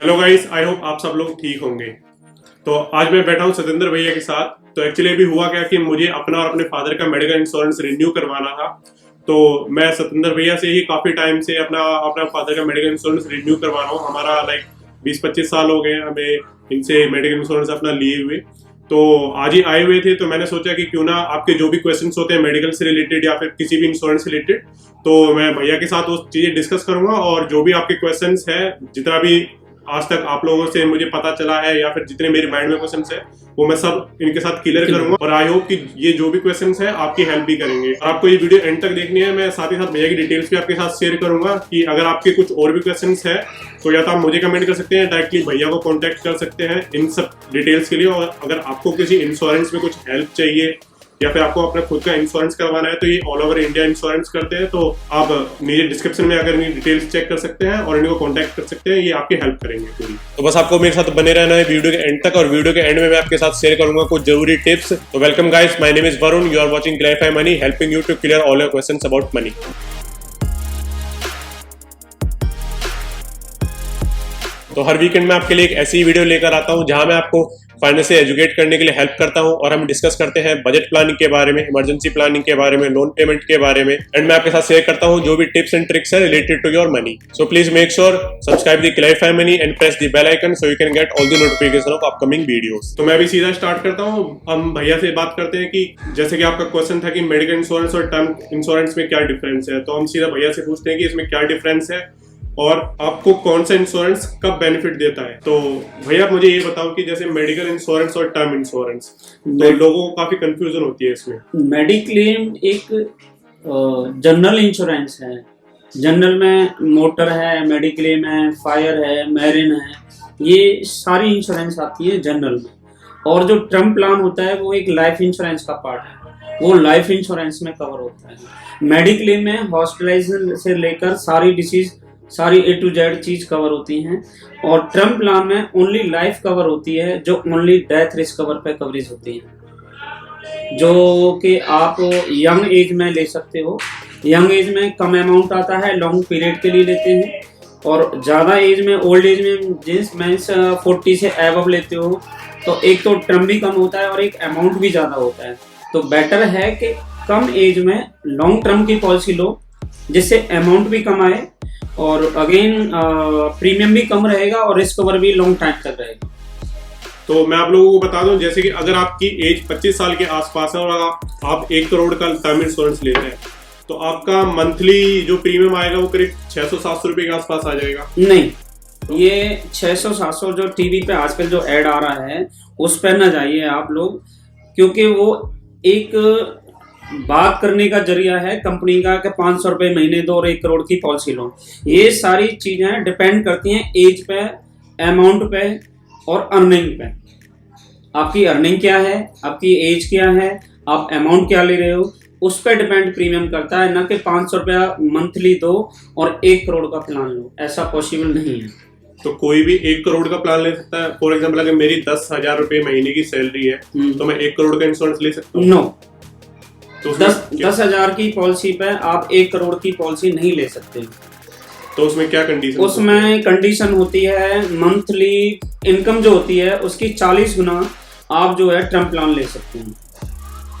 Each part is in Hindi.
हेलो गाइस, आई होप आप सब लोग ठीक होंगे। तो आज मैं बैठा हूँ सतेंद्र भैया के साथ। तो एक्चुअली अभी हुआ क्या कि मुझे अपना और अपने फादर का मेडिकल इंश्योरेंस रिन्यू करवाना था। तो मैं सतेंद्र भैया से ही काफी टाइम से अपना अपना फादर का मेडिकल इंश्योरेंस रिन्यू करवा रहा हूँ। हमारा 20-25 साल हो गए हमें इनसे मेडिकल इंश्योरेंस अपना लिए हुए। तो आज ही आए हुए थे, तो मैंने सोचा कि क्यों ना आपके जो भी क्वेश्चंस होते हैं मेडिकल से रिलेटेड या फिर किसी भी इंश्योरेंस से रिलेटेड, तो मैं भैया के साथ वो चीजें डिस्कस करूंगा। और जो भी आपके क्वेश्चंस है, जितना भी आज तक आप लोगों से मुझे पता चला है या फिर जितने मेरे माइंड में क्वेश्चंस है, वो मैं सब इनके साथ क्लियर करूंगा। और आई होप कि ये जो भी क्वेश्चंस है आपकी हेल्प भी करेंगे। और आपको ये वीडियो एंड तक देखनी है। मैं साथ ही साथ भैया की डिटेल्स भी आपके साथ शेयर करूंगा कि अगर आपके कुछ और भी क्वेश्चंस है तो या तो आप मुझे कमेंट कर सकते हैं, डायरेक्टली भैया को कॉन्टेक्ट कर सकते हैं इन सब डिटेल्स के लिए। और अगर आपको किसी इंश्योरेंस में कुछ हेल्प चाहिए या फिर आपको अपना खुद का इंश्योरेंस करवाना है, तो ये ऑल ओवर इंडिया इंश्योरेंस करते हैं। तो आप नीचे डिस्क्रिप्शन में अगर इनकी डिटेल्स चेक कर सकते हैं और इनको कांटेक्ट कर सकते हैं, ये आपकी हेल्प करेंगे पूरी। तो बस आपको मेरे साथ बने रहना है वीडियो के एंड तक। और वीडियो के एंड में मैं आपके साथ शेयर करूंगा कुछ जरूरी टिप्स। तो welcome guys, my name is Varun, you are watching Clarify Money, helping you to clear all your questions about money. तो हर वीकेंड में आपके लिए एक ऐसी वीडियो लेकर आता हूं जहां मैं आपको फाइनेंस से एजुकेट करने के लिए हेल्प करता हूं। और हम डिस्कस करते हैं बजट प्लानिंग के बारे में, इमरजेंसी प्लानिंग के बारे में, लोन पेमेंट के बारे में। एंड मैं आपके साथ शेयर करता हूं जो भी टिप्स एंड ट्रिक्स है related to your money. So please make sure subscribe the Clarify Money and press the bell icon so you can get all the notification of upcoming videos. तो मैं अभी सीधा स्टार्ट करता हूं। हम भैया से बात करते हैं कि जैसे कि आपका क्वेश्चन था कि मेडिकल इंश्योरेंस और टर्म इंश्योरेंस में क्या डिफरेंस है, तो हम सीधा भैया से पूछते हैं कि इसमें क्या डिफरेंस है और आपको कौन सा इंश्योरेंस कब बेनिफिट देता है। तो भैया आप मुझे ये बताओ कि जैसे मेडिकल इंश्योरेंस और टर्म इंश्योरेंस, तो लोगों को काफी कंफ्यूजन होती है इसमें। मेडिक्लेम एक जनरल इंश्योरेंस है। जनरल में मोटर है, मेडिक्लेम है, फायर है, मैरिन है, ये सारी इंश्योरेंस आती है जनरल में। और जो टर्म प्लान होता है वो एक लाइफ इंश्योरेंस का पार्ट है, वो लाइफ इंश्योरेंस में कवर होता है। मेडिक्लेम में हॉस्पिटलाइजेशन से लेकर सारी डिसीज, सारी A to Z चीज कवर होती हैं। और टर्म प्लान में ओनली लाइफ कवर होती है, जो ओनली डेथ रिस्क कवर पे कवरेज होती है, जो कि आप यंग एज में ले सकते हो। यंग एज में कम अमाउंट आता है, लॉन्ग पीरियड के लिए लेते हैं। और ज़्यादा एज में, ओल्ड एज में जिस मीन्स 40 से एबव लेते हो, तो एक तो टर्म भी कम होता है और एक अमाउंट भी ज़्यादा होता है। तो बेटर है कि कम एज में लॉन्ग टर्म की पॉलिसी लो, जिससे अमाउंट भी कम आए और अगेन प्रीमियम भी कम रहेगा और रिस्क कवर भी लॉन्ग टाइम तक रहेगा। तो मैं आप लोगों को बता दूं, जैसे कि अगर आपकी एज 25 साल के आसपास है और आप 1 करोड़ का टर्म इंश्योरेंस लेते हैं, तो आपका मंथली जो प्रीमियम आएगा वो करीब 600-700 रुपए के आसपास आ जाएगा। नहीं, ये 600-700 जो टीवी पे आजकल जो ऐड आ रहा है उस पर ना जाइए आप लोग, क्योंकि वो एक बात करने का जरिया है कंपनी का कि 500 रुपए महीने दो और 1 करोड़ की पॉलिसी लो। ये सारी चीजें डिपेंड करती हैं एज पे, अमाउंट पे और अर्निंग पे। आपकी अर्निंग क्या है, आपकी एज क्या है, आप अमाउंट क्या ले रहे हो, उस पर डिपेंड प्रीमियम करता है, ना कि 500 रुपया मंथली दो और 1 करोड़ का प्लान लो। ऐसा पॉसिबल नहीं है। तो कोई भी 1 करोड़ का प्लान ले सकता है। फॉर एग्जाम्पल अगर मेरी 10,000 रुपए महीने की सैलरी है, तो मैं 1 करोड़ का इंश्योरेंस ले सकता हूँ? नो, तो 10,000 की पॉलिसी पे आप 1 करोड़ की पॉलिसी नहीं ले सकते। तो उसमें क्या कंडीशन? उसमें कंडीशन होती है मंथली इनकम जो होती है उसकी 40 गुना आप जो है टर्म प्लान ले सकते हैं।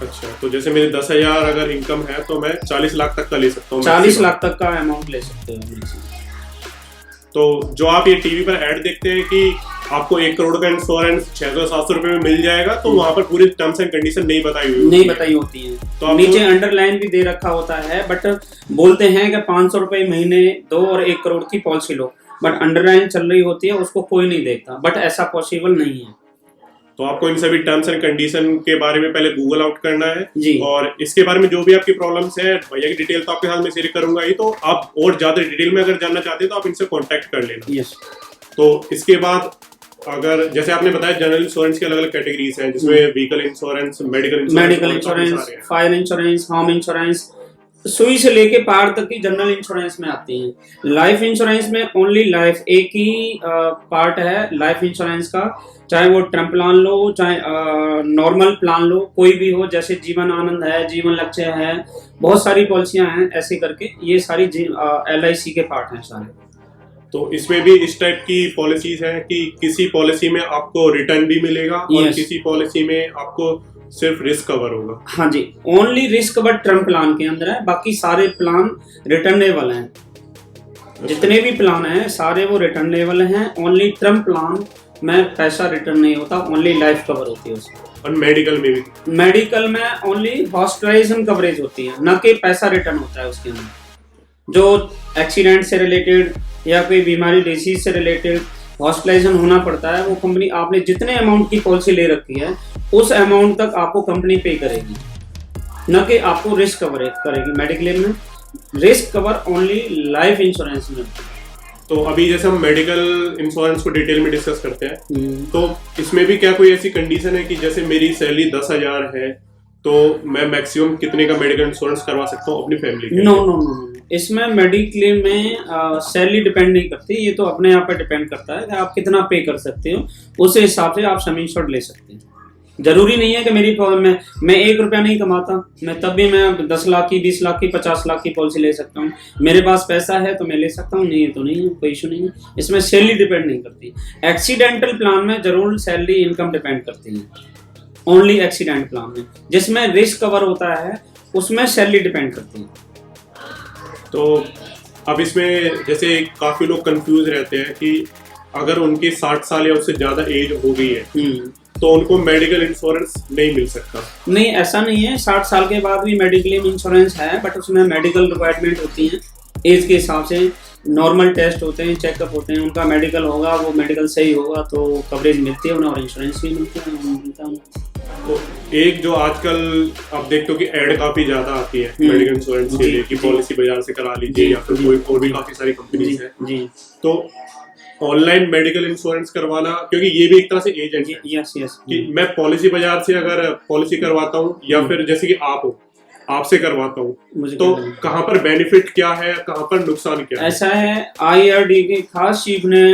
अच्छा, तो जैसे मेरे 10,000 अगर इनकम है तो मैं 40 लाख तक का ले सकता हूँ? 40 लाख तक का अमाउंट ले सकते हैं। तो जो आप ये टीवी पर ऐड देखते हैं कि आपको 1 करोड़ का इंश्योरेंस 600-700 रुपए में मिल जाएगा, तो वहां पर पूरी टर्म्स एंड कंडीशन नहीं बताई होती है। तो नीचे अंडरलाइन भी दे रखा होता है, बट बोलते हैं कि 500 रुपए महीने दो और 1 करोड़ की पॉलिसी लो, बट अंडरलाइन चल रही होती है, उसको कोई नहीं देखता। बट ऐसा पॉसिबल नहीं है। तो आपको इन सभी टर्म्स एंड कंडीशन के बारे में पहले गूगल आउट करना है जी। और इसके बारे में जो भी आपकी प्रॉब्लम्स है, भैया की डिटेल तो आपके साथ में शेयर करूंगा ही। तो आप और ज्यादा डिटेल में अगर जानना चाहते हैं तो आप इनसे कॉन्टेक्ट कर लेना। यस। तो इसके बाद अगर जैसे आपने बताया जनरल इंश्योरेंस की अलग अलग कैटेगरीज हैं, जिसमें vehicle insurance, medical insurance, fire insurance, home insurance, सुई से लेके पार तक की जनरल इंश्योरेंस में आती हैं। लाइफ इंश्योरेंस में ओनली लाइफ एक ही पार्ट है लाइफ इंश्योरेंस का, चाहे वो टर्म प्लान लो, चाहे नॉर्मल प्लान लो, कोई भी हो। जैसे जीवन आनंद है, जीवन लक्ष्य है, बहुत सारी पॉलिसियां हैं ऐसे करके। ये सारी LIC के पार्ट हैं सारे। तो इसमें भी इस टाइप की पॉलिसीज हैं कि किसी पॉलिसी में आपको रिटर्न भी मिलेगा और Yes. किसी पॉलिसी में आपको सिर्फ रिस्क कवर होगा। हाँ जी, only risk cover term plan के अंदर है, बाकी सारे प्लान रिटर्नेबल हैं। जितने भी प्लान हैं सारे वो रिटर्नेबल हैं। ओनली टर्म प्लान में पैसा रिटर्न नहीं होता, ओनली लाइफ कवर होती है उसमें। और मेडिकल में भी मेडिकल में ओनली हॉस्पिटलाइजेशन कवरेज होती है, न कि पैसा रिटर्न होता है उसके अंदर। जो एक्सीडेंट से रिलेटेड या कोई बीमारी डिसीज से रिलेटेड हॉस्पिटलाइजेशन होना पड़ता है, वो कंपनी आपने जितने अमाउंट की पॉलिसी ले रखी है उस अमाउंट तक आपको कंपनी पे करेगी, न कि आपको रिस्क कवर करेगी। मेडिक्लेम में risk cover only life insurance में। तो अभी जैसे हम मेडिकल इंश्योरेंस को डिटेल में डिस्कस करते हैं, तो इसमें भी क्या कोई ऐसी कंडीशन है कि जैसे मेरी सैलरी 10,000 है तो मैं मैक्सिमम कितने का मेडिकल इंश्योरेंस करवा सकता हूँ अपनी फैमिली के? नो नो नो, इसमें मेडिक्लेम में सैलरी डिपेंड नहीं करती, ये तो अपने आप पे डिपेंड करता है कि आप कितना पे कर सकते हो, उस हिसाब से आप सम इंश्योर्ड ले सकते हैं। जरूरी नहीं है कि मैं 1 रुपया नहीं कमाता, मैं तब भी मैं 10 लाख की, 20 लाख की, 50 लाख की पॉलिसी ले सकता हूँ। मेरे पास पैसा है तो मैं ले सकता हूँ, नहीं है तो नहीं है, कोई इशू नहीं है। इसमें सैलरी डिपेंड नहीं करती। एक्सीडेंटल प्लान में जरूर सैलरी इनकम डिपेंड करती है, ओनली एक्सीडेंट प्लान में। जिसमें रिस्क कवर होता है उसमें सैलरी डिपेंड करती है। तो अब इसमें जैसे काफी लोग कंफ्यूज रहते हैं कि अगर उनकी 60 साल या उससे ज्यादा एज हो गई है तो उनको मेडिकल इंश्योरेंस नहीं मिल सकता। नहीं, ऐसा नहीं है। 60 साल के बाद भी मेडिक्लेम इंश्योरेंस है, बट उसमें मेडिकल रिक्वायरमेंट होती हैं एज के हिसाब से। नॉर्मल टेस्ट होते हैं, चेकअप होते हैं, उनका मेडिकल होगा, वो मेडिकल सही होगा तो कवरेज मिलती है उन्हें और इंश्योरेंस भी मिलता है। तो एक जो आजकल आप देखते हो कि एड काफी ज्यादा आती है मेडिकल इंश्योरेंस के लिए कि पॉलिसी बाजार से करा लीजिए या फिर कोई और भी काफी सारी कंपनीज है जी। तो ऑनलाइन मेडिकल इंश्योरेंस करवाना, क्योंकि ये भी एक तरह से एजेंट है यस यस कि मैं पॉलिसी बाजार से अगर पॉलिसी करवाता हूँ या फिर जैसे कि आप हो, आपसे करवाता हूँ, तो कहाँ पर बेनिफिट क्या है, कहाँ पर नुकसान क्या है? ऐसा है, IRD के खास चीफ ने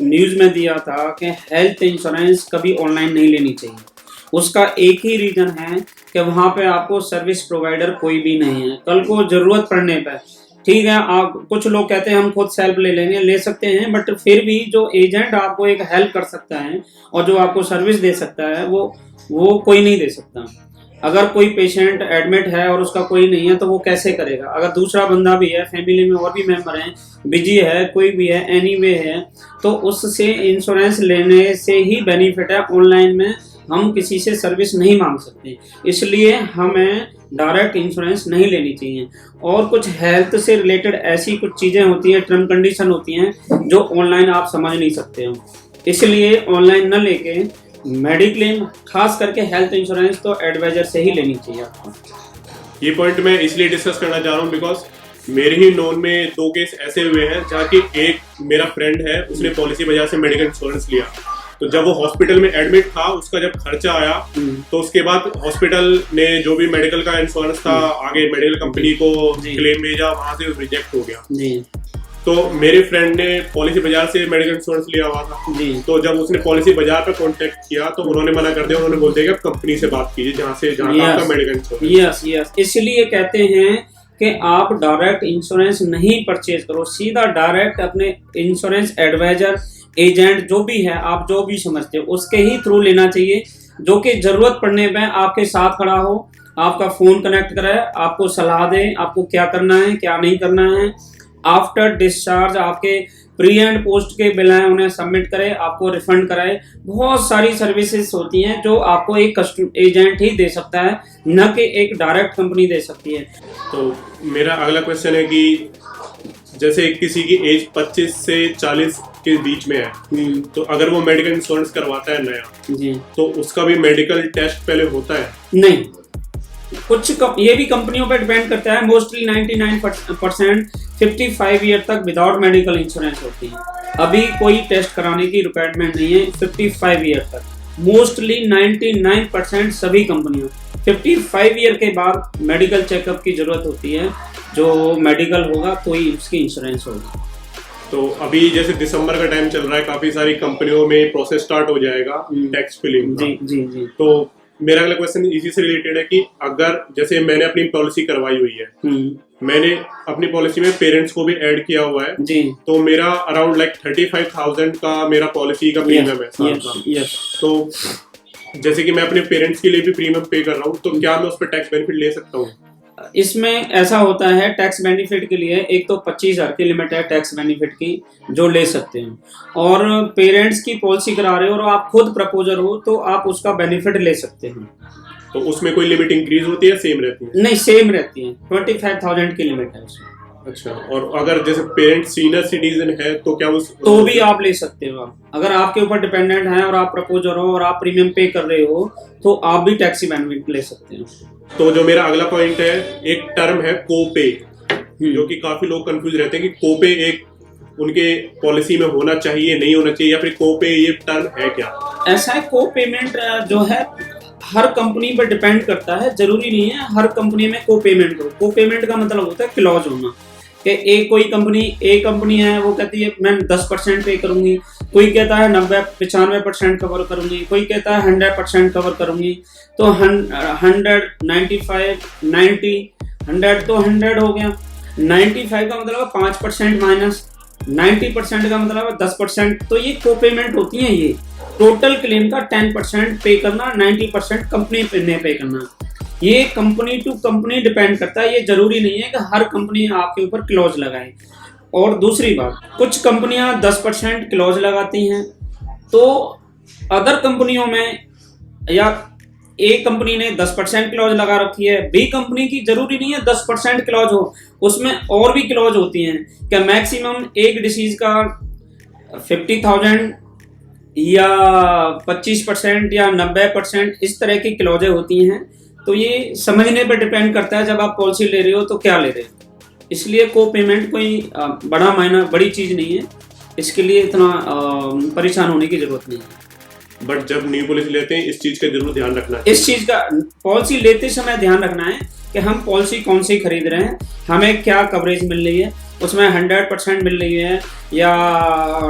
न्यूज में दिया था कि हेल्थ इंश्योरेंस कभी ऑनलाइन नहीं लेनी चाहिए। उसका एक ही रीजन है कि वहां पे आपको सर्विस प्रोवाइडर कोई भी नहीं है। कल को जरूरत पड़ने पर, ठीक है, आप कुछ लोग कहते हैं हम खुद सेल्फ ले लेंगे, ले सकते हैं, बट फिर भी जो एजेंट आपको एक हेल्प कर सकता है और जो आपको सर्विस दे सकता है वो कोई नहीं दे सकता। अगर कोई पेशेंट एडमिट है और उसका कोई नहीं है तो वो कैसे करेगा? अगर दूसरा बंदा भी है, फैमिली में और भी मेंबर हैं, बिजी है, कोई भी है, एनीवे है, तो उससे इंश्योरेंस लेने से ही बेनिफिट है। ऑनलाइन में हम किसी से सर्विस नहीं मांग सकते, इसलिए हमें डायरेक्ट इंश्योरेंस नहीं लेनी चाहिए। और कुछ हेल्थ से रिलेटेड ऐसी कुछ चीज़ें होती हैं, टर्म कंडीशन होती हैं जो ऑनलाइन आप समझ नहीं सकते हो, इसलिए ऑनलाइन न लेके मेडिक्लेम, खास करके हेल्थ इंश्योरेंस, तो एडवाइजर से ही लेनी चाहिए आपको। ये पॉइंट मैं इसलिए डिस्कस करना चाह रहा हूँ बिकॉज मेरे ही नोन में 2 केस ऐसे हुए हैं जहाँ की एक मेरा फ्रेंड है, उसने पॉलिसी बाजार से मेडिकल इंश्योरेंस लिया, तो जब वो हॉस्पिटल में एडमिट था उसका जब खर्चा आया तो उसके बाद हॉस्पिटल ने जो भी मेडिकल का इंश्योरेंस था आगे मेडिकल कंपनी को क्लेम भेजा, वहां से रिजेक्ट हो गया। तो मेरे फ्रेंड ने पॉलिसी बाजार से मेडिकल इंश्योरेंस लिया हुआ था, तो जब उसने पॉलिसी बाजार पे कांटेक्ट किया तो उन्होंने मना कर दिया, उन्होंने बोल दिया कि आप कंपनी से बात कीजिए जहाँ आपका मेडिकल इंश्योरेंस। यस, इसलिए कहते हैं कि आप डायरेक्ट इंश्योरेंस नहीं परचेज करो, सीधा डायरेक्ट अपने इंश्योरेंस एडवाइजर, एजेंट जो भी है, आप जो भी समझते हो उसके ही थ्रू लेना चाहिए, जो कि जरूरत पड़ने पे आपके साथ खड़ा हो, आपका फोन कनेक्ट कराए, आपको सलाह दे, आपको क्या करना है क्या नहीं करना है। आफ्टर डिस्चार्ज आपके प्री एंड पोस्ट के बिल हैं उन्हें सबमिट करे, आपको रिफंड कराए। बहुत सारी सर्विसेज होती हैं जो आपको एक एजेंट ही दे सकता है, न कि एक डायरेक्ट कंपनी दे सकती है। तो मेरा अगला क्वेश्चन है कि जैसे किसी की एज 25 से 40 के बीच में है, तो अगर वो मेडिकल इंश्योरेंस करवाता है नया जी, तो उसका भी मेडिकल टेस्ट पहले होता है? नहीं, ये भी कंपनियों पर डिपेंड करता है। मोस्टली 99% 55 ईयर तक विदाउट मेडिकल इंश्योरेंस होती है। अभी कोई टेस्ट कराने की रिक्वायरमेंट नहीं है 55 ईयर तक। मोस्टली 99% सभी कंपनियों 55 ईयर के बाद मेडिकल चेकअप की जरूरत होती है, जो मेडिकल होगा तो ही उसकी इंश्योरेंस होगी। तो अभी जैसे दिसंबर का टाइम चल रहा है, काफी सारी कंपनियों में प्रोसेस स्टार्ट हो जाएगा टैक्स फिलिंग का। जी। तो मेरा अगला क्वेश्चन इसी से रिलेटेड है कि अगर जैसे मैंने अपनी पॉलिसी करवाई हुई है मैंने अपनी पॉलिसी में पेरेंट्स को भी ऐड किया हुआ है, जी, तो मेरा अराउंड लाइक 35,000 का मेरा पॉलिसी का प्रीमियम है साल का। यस। तो जैसे कि मैं अपने पेरेंट्स के लिए भी प्रीमियम पे कर रहा हूँ, तो क्या मैं उस पर टैक्स बेनिफिट ले सकता हूँ? इसमें ऐसा होता है, टैक्स बेनिफिट के लिए एक तो 25,000 की लिमिट है टैक्स बेनिफिट की, जो ले सकते हैं। और पेरेंट्स की पॉलिसी करा रहे हो और आप खुद प्रपोजर हो तो आप उसका बेनिफिट ले सकते हैं। तो उसमें कोई लिमिट इंक्रीज होती है, सेम रहती है? नहीं, सेम रहती है, 25,000 की लिमिट है उसमें। अच्छा, और अगर जैसे पेरेंट्स सीनियर सिटीजन है तो क्या उस तो भी आप ले सकते हो। आप अगर आपके ऊपर डिपेंडेंट है और आप प्रपोजर हो और आप प्रीमियम पे कर रहे हो तो आप भी टैक्सी बेनिफिट ले सकते हो। तो जो मेरा अगला पॉइंट है, एक टर्म है कोपे, जो कि काफी लोग कंफ्यूज रहते हैं कि कोपे एक उनके पॉलिसी में होना चाहिए, नहीं होना चाहिए, या फिर कोपे ये टर्म है क्या? ऐसा है, को पेमेंट जो है हर कंपनी पर डिपेंड करता है, जरूरी नहीं है हर कंपनी में को पेमेंट हो। को पेमेंट का मतलब होता है क्लॉज होना, कि कोई कंपनी है वो कहती है मैं 10% पे करूंगी, कोई कहता है 95% कवर करूंगी, कोई कहता है 100% कवर करूंगी। तो 100, 95, 90, 100 तो 100 हो गया। 95 का मतलब 5% माइनस, 90% का मतलब 10%। तो ये को पेमेंट होती है। ये टोटल क्लेम का 10% पे करना, 90% कंपनी ने पे करना। ये कंपनी टू कंपनी डिपेंड करता है, ये जरूरी नहीं है कि हर कंपनी आपके ऊपर क्लॉज लगाए। और दूसरी बात, कुछ कंपनियां 10% क्लॉज लगाती हैं, तो अदर कंपनियों में या ए कंपनी ने 10% क्लॉज लगा रखी है, बी कंपनी की जरूरी नहीं है 10% क्लॉज हो, उसमें और भी क्लॉज होती हैं। क्या मैक्सिमम एक डिसीज का 50,000 या 25% या 90% इस तरह की क्लॉजें होती हैं। तो ये समझने पर डिपेंड करता है जब आप पॉलिसी ले रहे हो तो क्या ले रहे हो। इसलिए को पेमेंट कोई बड़ी चीज़ नहीं है, इसके लिए इतना परेशान होने की जरूरत नहीं है। बट जब न्यू पॉलिसी लेते हैं इस चीज़ का जरूर ध्यान रखना है। इस चीज़ का पॉलिसी लेते समय ध्यान रखना है कि हम पॉलिसी कौन सी खरीद रहे हैं, हमें क्या कवरेज मिल रही है, उसमें 100% मिल रही है या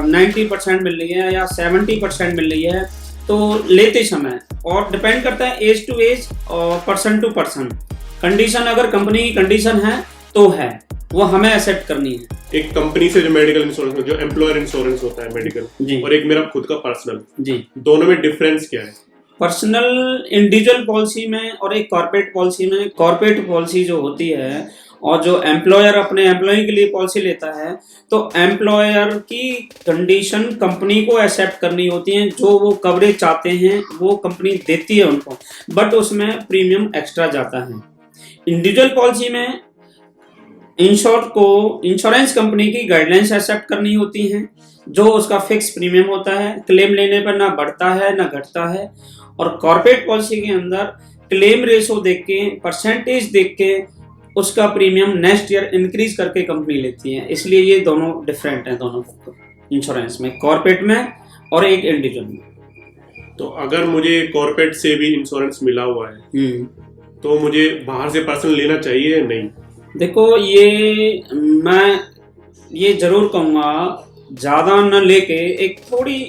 90% मिल रही है या 70% मिल रही है। तो लेते समय, और डिपेंड करता है एज टू एज और पर्सन टू पर्सन। कंडीशन अगर कंपनी की कंडीशन है तो है, वो हमें एक्सेप्ट करनी है। एक कंपनी से जो मेडिकल इंश्योरेंस, जो एम्प्लॉयर इंश्योरेंस होता है मेडिकल, और एक मेरा खुद का पर्सनल, जी, दोनों में डिफरेंस क्या है? पर्सनल इंडिविजुअल पॉलिसी में और एक कॉर्पोरेट पॉलिसी में, कॉर्पोरेट पॉलिसी जो होती है और जो एम्प्लॉयर अपने एम्प्लॉय के लिए पॉलिसी लेता है, तो एम्प्लॉयर की कंडीशन कंपनी को एक्सेप्ट करनी होती है। जो वो कवरेज चाहते हैं वो कंपनी देती है उनको, बट उसमें प्रीमियम एक्स्ट्रा जाता है। इंडिविजुअल पॉलिसी में इंश्योर्ड को इंश्योरेंस कंपनी की गाइडलाइंस एक्सेप्ट करनी होती हैं, जो उसका फिक्स प्रीमियम होता है, क्लेम लेने पर ना बढ़ता है ना घटता है। और कॉर्पोरेट पॉलिसी के अंदर क्लेम रेशो देख के, परसेंटेज देख के उसका प्रीमियम नेक्स्ट ईयर इंक्रीज करके कंपनी लेती है। इसलिए ये दोनों डिफरेंट हैं, दोनों इंश्योरेंस में, कॉर्पोरेट में और एक इंडिविजुअल में। तो अगर मुझे कॉर्पोरेट से भी इंश्योरेंस मिला हुआ है तो मुझे बाहर से पर्सनल लेना चाहिए या नहीं? देखो, मैं ये जरूर कहूँगा, ज़्यादा न लेके एक थोड़ी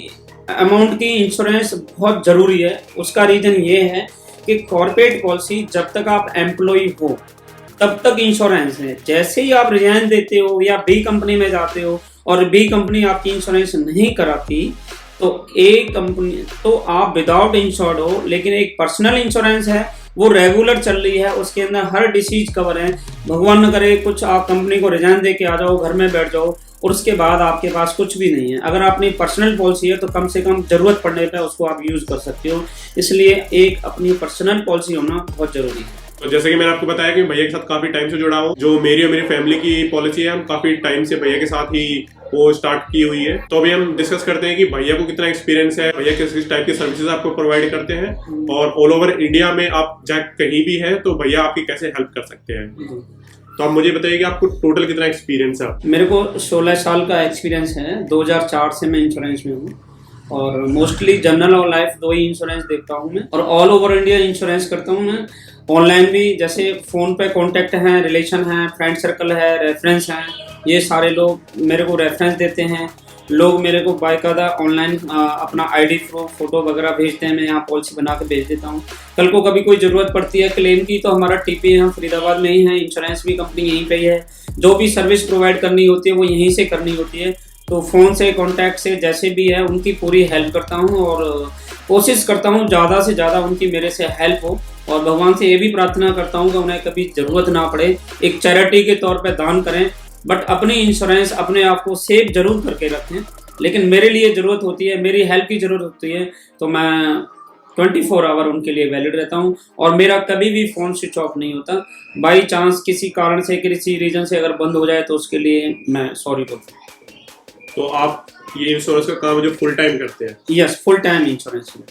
अमाउंट की इंश्योरेंस बहुत ज़रूरी है। उसका रीज़न ये है कि कॉर्पोरेट पॉलिसी जब तक आप एम्प्लॉय हो तब तक इंश्योरेंस है। जैसे ही आप रिजाइन देते हो या बी कंपनी में जाते हो और बी कंपनी आपकी इंश्योरेंस नहीं कराती, तो एक कंपनी, तो आप विदाउट इंश्योर्ड हो। लेकिन एक पर्सनल इंश्योरेंस है, वो रेगुलर चल रही है, उसके अंदर हर डिसीज कवर है। भगवान न करे कुछ आप कंपनी को रिजाइन दे के आ जाओ, घर में बैठ जाओ और उसके बाद आपके पास कुछ भी नहीं है। अगर अपनी पर्सनल पॉलिसी है तो कम से कम जरूरत पड़ने पर उसको आप यूज कर सकते हो। इसलिए एक अपनी पर्सनल पॉलिसी होना बहुत जरूरी है। तो जैसे कि मैंने आपको बताया कि भैया के साथ काफी टाइम से जुड़ा हूँ, जो मेरी और मेरी फैमिली की पॉलिसी है, हम काफी टाइम से भैया के साथ ही वो स्टार्ट की हुई है। तो अभी हम डिस्कस करते हैं कि भैया को कितना एक्सपीरियंस है, भैया किस टाइप की सर्विसेज आपको प्रोवाइड करते हैं, और ऑल ओवर इंडिया में आप चाहे कहीं भी है तो भैया आपकी कैसे हेल्प कर सकते हैं। तो आप मुझे बताइए कि आपको टोटल कितना एक्सपीरियंस है? मेरे को 16 साल का एक्सपीरियंस है। 2004 से मैं इंश्योरेंस में हूँ और मोस्टली जनरल और लाइफ दो ही इंश्योरेंस देता हूँ मैं, और ऑल ओवर इंडिया इंश्योरेंस करता हूँ मैं। ऑनलाइन भी, जैसे फ़ोन पे कॉन्टैक्ट हैं, रिलेशन हैं, फ्रेंड सर्कल है, रेफरेंस हैं, ये सारे लोग मेरे को रेफरेंस देते हैं। लोग मेरे को बाकायदा ऑनलाइन अपना आईडी प्रूफ फोटो वगैरह भेजते हैं, मैं यहाँ पॉलिसी बना के भेज देता हूँ। कल को कभी कोई ज़रूरत पड़ती है क्लेम की तो हमारा टीपी हम फरीदाबाद में ही है, इंश्योरेंस भी कंपनी यहीं पे ही है, जो भी सर्विस प्रोवाइड करनी होती है वो यहीं से करनी होती है। तो फ़ोन से कॉन्टैक्ट से जैसे भी है उनकी पूरी हेल्प करता हूँ और कोशिश करता हूँ ज़्यादा से ज़्यादा उनकी मेरे से हेल्प हो, और भगवान से ये भी प्रार्थना करता हूँ कि उन्हें कभी ज़रूरत ना पड़े, एक चैरिटी के तौर पे दान करें, बट अपनी इंश्योरेंस अपने आप को सेव जरूर करके रखें। लेकिन मेरे लिए ज़रूरत होती है, मेरी हेल्प की ज़रूरत होती है तो मैं 24 आवर उनके लिए वैलिड रहता हूँ, और मेरा कभी भी फ़ोन स्विच ऑफ नहीं होता। बाई चांस किसी कारण से किसी रीज़न से अगर बंद हो जाए तो उसके लिए मैं सॉरी बोलता हूँ। तो आप ये इंश्योरेंस का काम जो फुल टाइम करते हैं? यस, फुल टाइम इंश्योरेंस में।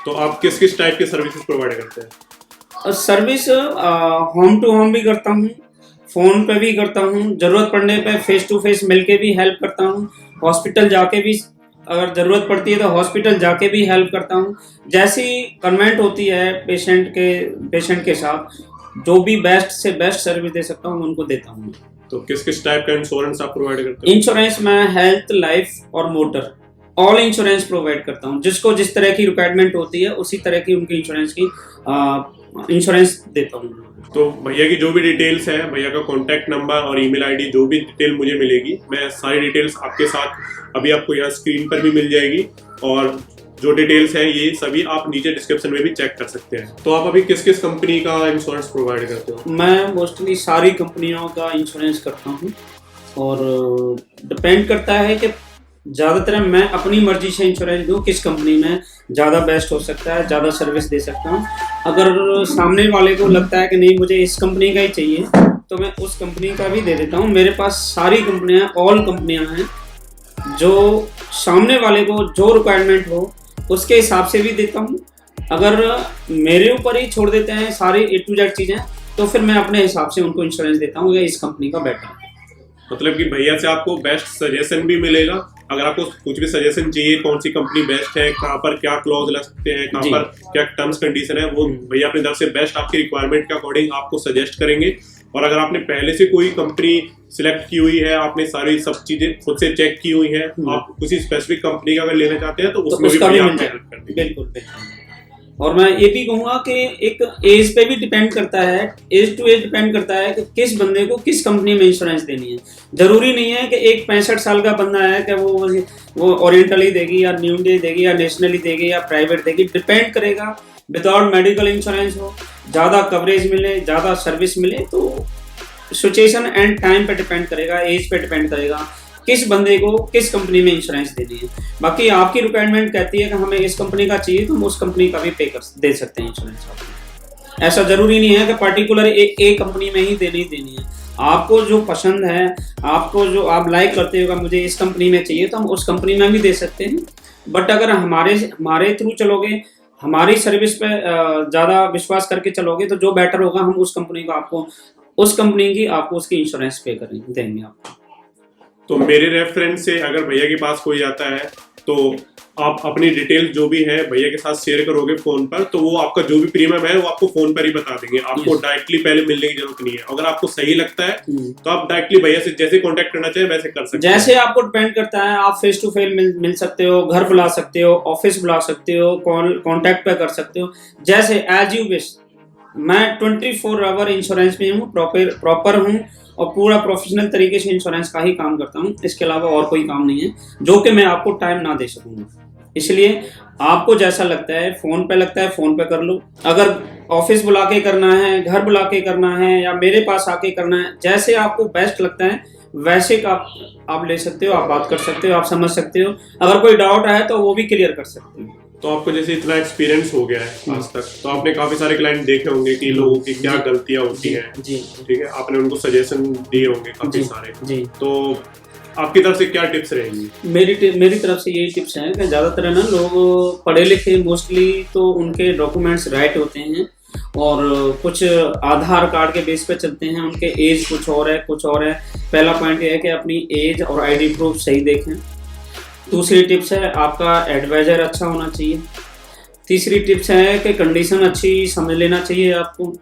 तो आप किस किस टाइप के सर्विसेज प्रोवाइड करते हैं? सर्विस होम टू होम भी करता हूँ, फ़ोन पे भी करता हूँ, ज़रूरत पड़ने पे फेस टू फेस मिलके भी हेल्प करता हूँ, हॉस्पिटल जाके भी अगर ज़रूरत पड़ती है तो हॉस्पिटल जाके भी हेल्प करता हूँ। जैसी कन्वेंट होती है पेशेंट के साथ जो भी बेस्ट से बेस्ट सर्विस दे सकता हूँ उनको देता हूँ। तो किस किस टाइप का इंश्योरेंस आप प्रोवाइड करते हैं? इंश्योरेंस में हेल्थ, लाइफ और मोटर ऑल इंश्योरेंस प्रोवाइड करता हूँ। जिसको जिस तरह की रिक्वायरमेंट होती है उसी तरह की उनकी इंश्योरेंस देता हूँ। तो भैया की जो भी डिटेल्स है, भैया का कॉन्टैक्ट नंबर और ईमेल आईडी जो भी डिटेल मुझे मिलेगी, मैं सारी डिटेल्स आपके साथ अभी आपको यहाँ स्क्रीन पर भी मिल जाएगी, और जो डिटेल्स है ये सभी आप नीचे डिस्क्रिप्शन में भी चेक कर सकते हैं। तो आप अभी किस किस कंपनी का इंश्योरेंस प्रोवाइड करते हो? मैं मोस्टली सारी कंपनियों का इंश्योरेंस करता हूँ, और डिपेंड करता है कि ज़्यादातर मैं अपनी मर्जी से इंश्योरेंस दूँ किस कंपनी में ज़्यादा बेस्ट हो सकता है, ज़्यादा सर्विस दे सकता हूँ। अगर सामने वाले को लगता है कि नहीं मुझे इस कंपनी का ही चाहिए तो मैं उस कंपनी का भी दे देता हूँ। मेरे पास सारी कंपनियाँ, ऑल कंपनियाँ हैं, जो सामने वाले को जो रिक्वायरमेंट हो उसके हिसाब से भी देता हूँ। अगर मेरे ऊपर ही छोड़ देते हैं सारी A to Z चीज़ें तो फिर मैं अपने हिसाब से उनको इंश्योरेंस देता हूँ कि इस कंपनी का बेटर है। मतलब कि भैया से आपको बेस्ट सजेशन भी मिलेगा। अगर आपको कुछ भी सजेशन चाहिए कौन सी कंपनी बेस्ट है, कहाँ पर क्या क्लॉज लग सकते हैं, कहाँ पर क्या टर्म्स कंडीशन है, वो भैया अपनी तरफ से बेस्ट आपकी रिक्वायरमेंट के अकॉर्डिंग आपको सजेस्ट करेंगे। और अगर आपने पहले से कोई कंपनी सिलेक्ट की हुई है, आपने सारी सब चीजें खुद से चेक की हुई है, आप किसी स्पेसिफिक कंपनी का अगर लेना चाहते हैं तो उसमें भी भैया आपकी हेल्प कर देंगे। बिल्कुल। और मैं ये भी कहूँगा कि एक एज पे भी डिपेंड करता है, एज टू एज डिपेंड करता है कि किस बंदे को किस कंपनी में इंश्योरेंस देनी है। जरूरी नहीं है कि एक 65 साल का बंदा है कि वो ओरिएंटली देगी या न्यू डे देगी या नेशनली देगी या प्राइवेट देगी। डिपेंड करेगा, विदाउट मेडिकल इंश्योरेंस हो, ज़्यादा कवरेज मिले, ज़्यादा सर्विस मिले, तो सिचुएशन एंड टाइम पे डिपेंड करेगा, एज पे डिपेंड करेगा किस बंदे को किस कंपनी में इंश्योरेंस देनी है। बाकी आपकी रिक्वायरमेंट कहती है कि हमें इस कंपनी का चाहिए तो हम उस कंपनी का भी दे सकते हैं इंश्योरेंस आपको। ऐसा जरूरी नहीं है कि पर्टिकुलर एक कंपनी में ही देनी है। आपको जो पसंद है, आपको जो आप लाइक करते हो, मुझे इस कंपनी में चाहिए तो हम उस कंपनी में भी दे सकते हैं। बट अगर हमारे थ्रू चलोगे, हमारी सर्विस पे ज़्यादा विश्वास करके चलोगे तो जो बेटर होगा हम उस कंपनी की आपको उसकी इंश्योरेंस पे देंगे आपको। तो मेरे रेफरेंस से अगर भैया के पास कोई आता है तो आप अपनी डिटेल जो भी है भैया के साथ शेयर करोगे फोन पर, तो वो आपका जो भी प्रीमियम है वो आपको फोन पर ही बता देंगे। आपको डायरेक्टली पहले मिलने की जरूरत नहीं है। अगर आपको सही लगता है तो आप डायरेक्टली भैया से जैसे कांटेक्ट करना चाहे वैसे कर सकते हैं। जैसे आपको डिपेंड करता है, आप फेस टू फेस मिल सकते हो, घर बुला सकते हो, ऑफिस बुला सकते हो, कॉन्टैक्ट पे कर सकते हो, जैसे एज यू विश। मैं 24 आवर इंश्योरेंस में हूँ, प्रॉपर हूँ और पूरा प्रोफेशनल तरीके से इंश्योरेंस का ही काम करता हूँ। इसके अलावा और कोई काम नहीं है जो कि मैं आपको टाइम ना दे सकूंगा। इसलिए आपको जैसा लगता है, फोन पे लगता है फोन पे कर लो, अगर ऑफिस बुला के करना है, घर बुला के करना है या मेरे पास आके करना है, जैसे आपको बेस्ट लगता है वैसे आप ले सकते हो, आप बात कर सकते हो, आप समझ सकते हो। अगर कोई डाउट है तो वो भी क्लियर कर सकते हो। तो आपको जैसे इतना एक्सपीरियंस हो गया है आज तक, तो आपने काफी सारे क्लाइंट देखे होंगे कि लोगों की क्या गलतियां होती हैं, ठीक है, आपने उनको सजेशन दिए होंगे काफी सारे जी। तो आपकी तरफ से क्या टिप्स रहेंगी? मेरी तरफ से यही टिप्स हैं कि ज़्यादातर ना लोग पढ़े लिखे मोस्टली तो उनके डॉक्यूमेंट्स राइट होते हैं और कुछ आधार कार्ड के बेस पे चलते हैं, उनके एज कुछ और है। पहला पॉइंट ये है कि अपनी एज और आईडी प्रूफ सही देखें। दूसरी टिप्स है आपका एडवाइजर अच्छा होना चाहिए। तीसरी टिप्स है कि कंडीशन अच्छी समझ लेना चाहिए आपको।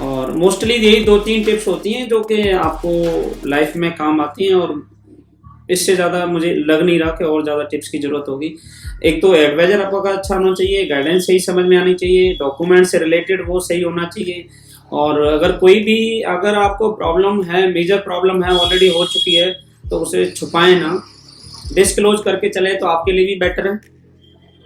और मोस्टली यही 2-3 टिप्स होती हैं जो कि आपको लाइफ में काम आती हैं और इससे ज़्यादा मुझे लग नहीं रहा कि और ज़्यादा टिप्स की ज़रूरत होगी। एक तो एडवाइजर आपका अच्छा होना चाहिए, गाइडेंस सही समझ में आनी चाहिए, डॉक्यूमेंट से रिलेटेड वो सही होना चाहिए। और अगर आपको प्रॉब्लम है, मेजर प्रॉब्लम है, ऑलरेडी हो चुकी है, तो उसे छुपाएं ना, डिस्क्लोज करके चले तो आपके लिए भी बेटर है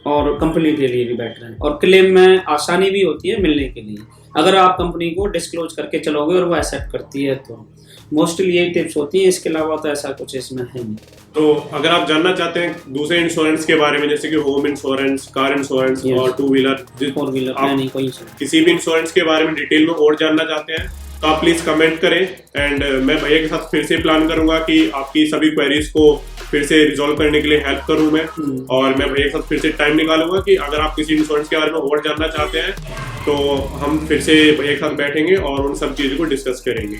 और कंपनी के लिए भी बेटर है। और क्लेम में आसानी भी होती है मिलने के लिए, अगर आप कंपनी को डिस्क्लोज करके चलोगे और वो एक्सेप्ट करती है तो। मोस्टली यही टिप्स होती हैं, इसके अलावा तो ऐसा कुछ इसमें है नहीं। तो अगर आप जानना चाहते हैं दूसरे इंश्योरेंस के बारे में, जैसे कि होम इंश्योरेंस, कार इंश्योरेंस और 2 व्हीलर, 4 व्हीलर आप नहीं कोई इंश्योरेंस, किसी भी इंश्योरेंस के बारे में डिटेल में और जानना चाहते हैं तो आप प्लीज कमेंट करें। एंड मैं भैया के साथ फिर से प्लान करूंगा कि आपकी सभी क्वेरीज को फिर से रिजॉल्व करने के लिए हेल्प करूं मैं। और मैं भैया के साथ फिर से टाइम निकालूंगा कि अगर आप किसी इंश्योरेंस के बारे में और जानना चाहते हैं तो हम फिर से भैया के साथ बैठेंगे और उन सब चीज़ों को डिस्कस करेंगे।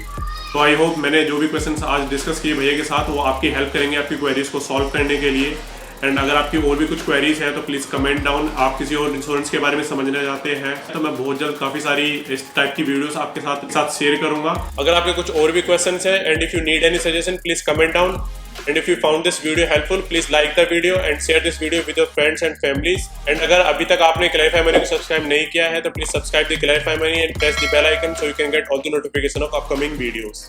तो आई होप मैंने जो भी क्वेश्चंस आज डिस्कस किए भैया के साथ वो आपकी हेल्प करेंगे आपकी क्वेरीज को सॉल्व करने के लिए। एंड अगर आपकी और भी कुछ क्वेरीज है तो प्लीज़ कमेंट डाउन। आप किसी और इंश्योरेंस के बारे में समझना चाहते हैं तो मैं बहुत जल्द काफ़ी सारी इस टाइप की वीडियोस आपके साथ शेयर करूंगा। अगर आपके कुछ और भी क्वेश्चंस हैं and if you need any suggestion please comment down. And if you found this video helpful, please like the video and share this video with your friends and families. And अगर अभी तक आपने Clarify Money को सब्सक्राइब नहीं किया है तो please subscribe the Clarify Money and press the bell icon so you can get all the notification of upcoming videos.